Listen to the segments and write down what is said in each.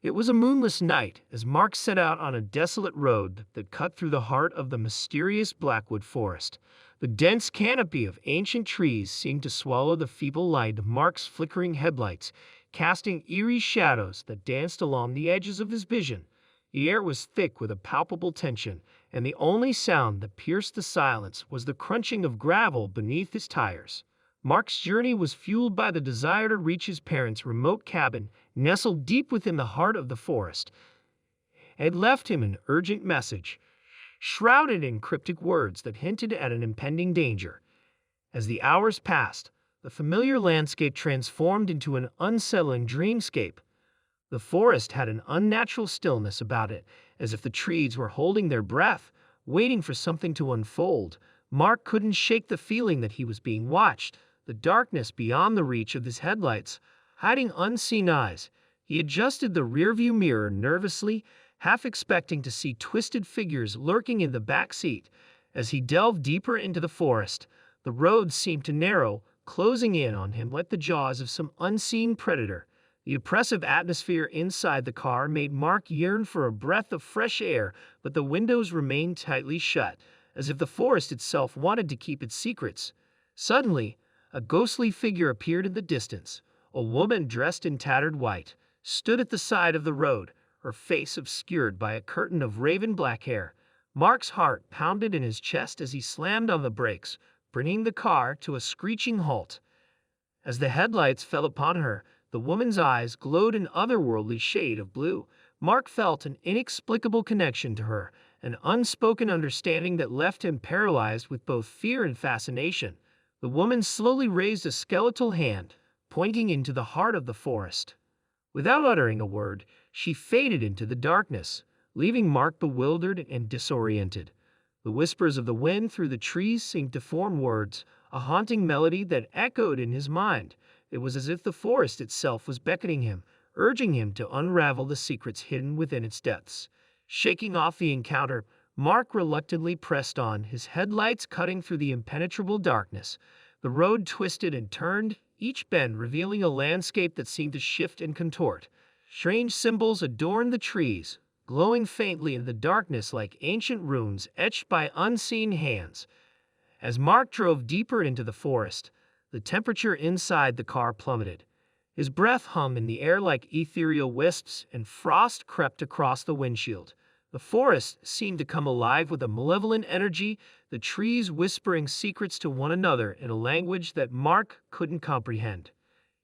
It was a moonless night as Mark set out on a desolate road that cut through the heart of the mysterious Blackwood forest. The dense canopy of ancient trees seemed to swallow the feeble light of Mark's flickering headlights, casting eerie shadows that danced along the edges of his vision. The air was thick with a palpable tension, and the only sound that pierced the silence was the crunching of gravel beneath his tires. Mark's journey was fueled by the desire to reach his parents' remote cabin, nestled deep within the heart of the forest. It had left him an urgent message, shrouded in cryptic words that hinted at an impending danger. As the hours passed, the familiar landscape transformed into an unsettling dreamscape. The forest had an unnatural stillness about it, as if the trees were holding their breath, waiting for something to unfold. Mark couldn't shake the feeling that he was being watched, the darkness beyond the reach of his headlights, hiding unseen eyes. He adjusted the rearview mirror nervously, half expecting to see twisted figures lurking in the back seat. As he delved deeper into the forest, the road seemed to narrow, closing in on him like the jaws of some unseen predator. The oppressive atmosphere inside the car made Mark yearn for a breath of fresh air, but the windows remained tightly shut, as if the forest itself wanted to keep its secrets. Suddenly, a ghostly figure appeared in the distance. A woman dressed in tattered white stood at the side of the road, her face obscured by a curtain of raven black hair. Mark's heart pounded in his chest as he slammed on the brakes, bringing the car to a screeching halt. As the headlights fell upon her, the woman's eyes glowed an otherworldly shade of blue. Mark felt an inexplicable connection to her, an unspoken understanding that left him paralyzed with both fear and fascination. The woman slowly raised a skeletal hand, pointing into the heart of the forest. Without uttering a word, she faded into the darkness, leaving Mark bewildered and disoriented. The whispers of the wind through the trees seemed to form words, a haunting melody that echoed in his mind. It was as if the forest itself was beckoning him, urging him to unravel the secrets hidden within its depths. Shaking off the encounter, Mark reluctantly pressed on, his headlights cutting through the impenetrable darkness. The road twisted and turned, each bend revealing a landscape that seemed to shift and contort. Strange symbols adorned the trees, glowing faintly in the darkness like ancient runes etched by unseen hands. As Mark drove deeper into the forest, the temperature inside the car plummeted. His breath hummed in the air like ethereal wisps, and frost crept across the windshield. The forest seemed to come alive with a malevolent energy, the trees whispering secrets to one another in a language that Mark couldn't comprehend.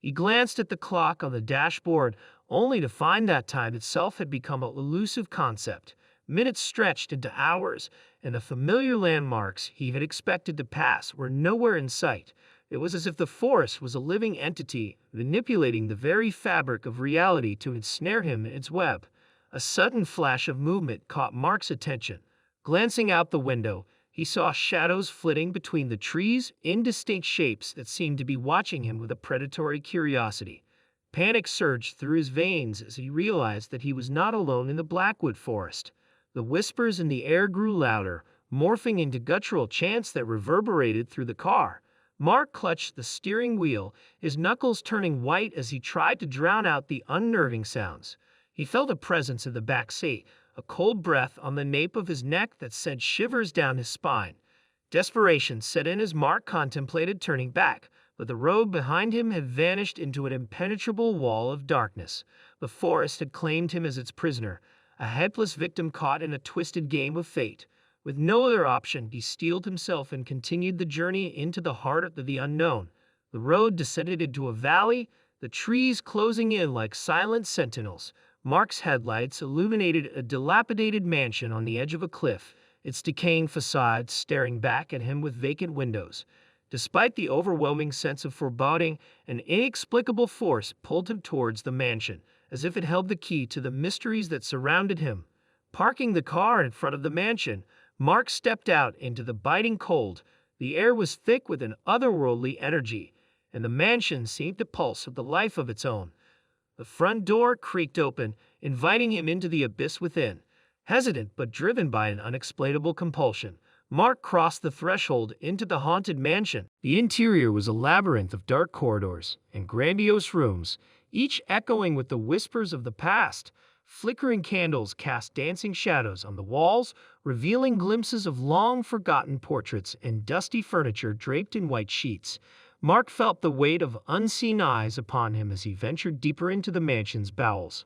He glanced at the clock on the dashboard, only to find that time itself had become an elusive concept. Minutes stretched into hours, and the familiar landmarks he had expected to pass were nowhere in sight. It was as if the forest was a living entity, manipulating the very fabric of reality to ensnare him in its web. A sudden flash of movement caught Mark's attention. Glancing out the window, he saw shadows flitting between the trees, indistinct shapes that seemed to be watching him with a predatory curiosity. Panic surged through his veins as he realized that he was not alone in the Blackwood forest. The whispers in the air grew louder, morphing into guttural chants that reverberated through the car. Mark clutched the steering wheel, his knuckles turning white as he tried to drown out the unnerving sounds. He felt a presence in the back seat, a cold breath on the nape of his neck that sent shivers down his spine. Desperation set in as Mark contemplated turning back, but the road behind him had vanished into an impenetrable wall of darkness. The forest had claimed him as its prisoner, a helpless victim caught in a twisted game of fate. With no other option, he steeled himself and continued the journey into the heart of the unknown. The road descended into a valley, the trees closing in like silent sentinels. Mark's headlights illuminated a dilapidated mansion on the edge of a cliff, its decaying facade staring back at him with vacant windows. Despite the overwhelming sense of foreboding, an inexplicable force pulled him towards the mansion, as if it held the key to the mysteries that surrounded him. Parking the car in front of the mansion, Mark stepped out into the biting cold. The air was thick with an otherworldly energy, and the mansion seemed to pulse with the life of its own. The front door creaked open, inviting him into the abyss within. Hesitant but driven by an unexplainable compulsion, Mark crossed the threshold into the haunted mansion. The interior was a labyrinth of dark corridors and grandiose rooms, each echoing with the whispers of the past. Flickering candles cast dancing shadows on the walls, revealing glimpses of long-forgotten portraits and dusty furniture draped in white sheets. Mark felt the weight of unseen eyes upon him as he ventured deeper into the mansion's bowels.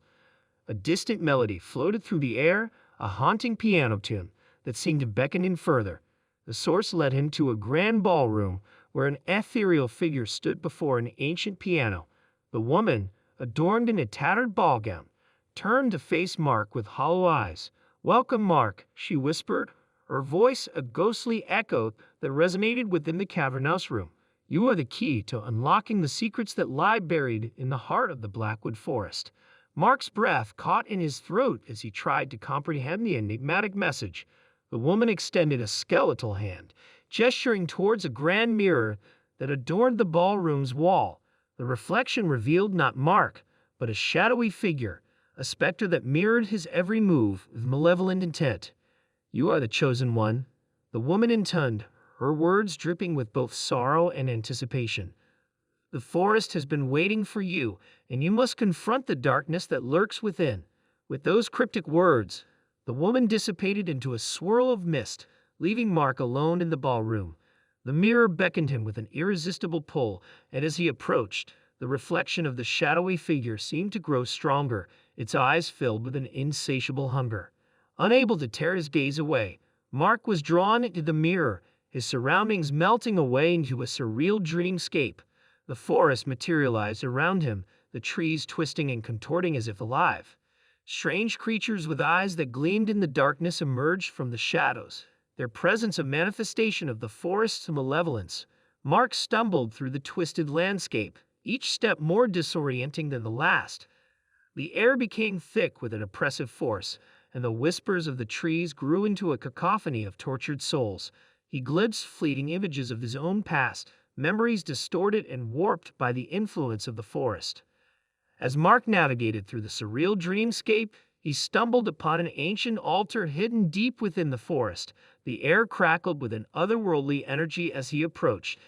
A distant melody floated through the air, a haunting piano tune that seemed to beckon him further. The source led him to a grand ballroom where an ethereal figure stood before an ancient piano. The woman, adorned in a tattered ball gown, turned to face Mark with hollow eyes. "Welcome, Mark," she whispered, her voice a ghostly echo that resonated within the cavernous room. "You are the key to unlocking the secrets that lie buried in the heart of the Blackwood Forest." Mark's breath caught in his throat as he tried to comprehend the enigmatic message. The woman extended a skeletal hand, gesturing towards a grand mirror that adorned the ballroom's wall. The reflection revealed not Mark, but a shadowy figure, a specter that mirrored his every move with malevolent intent. "You are the chosen one," the woman intoned, her words dripping with both sorrow and anticipation. "The forest has been waiting for you, and you must confront the darkness that lurks within." With those cryptic words, the woman dissipated into a swirl of mist, leaving Mark alone in the ballroom. The mirror beckoned him with an irresistible pull, and as he approached, the reflection of the shadowy figure seemed to grow stronger, its eyes filled with an insatiable hunger. Unable to tear his gaze away, Mark was drawn into the mirror, his surroundings melting away into a surreal dreamscape. The forest materialized around him, the trees twisting and contorting as if alive. Strange creatures with eyes that gleamed in the darkness emerged from the shadows, their presence a manifestation of the forest's malevolence. Mark stumbled through the twisted landscape, each step more disorienting than the last. The air became thick with an oppressive force, and the whispers of the trees grew into a cacophony of tortured souls. He glimpsed fleeting images of his own past, memories distorted and warped by the influence of the forest. As Mark navigated through the surreal dreamscape, he stumbled upon an ancient altar hidden deep within the forest. The air crackled with an otherworldly energy as he approached,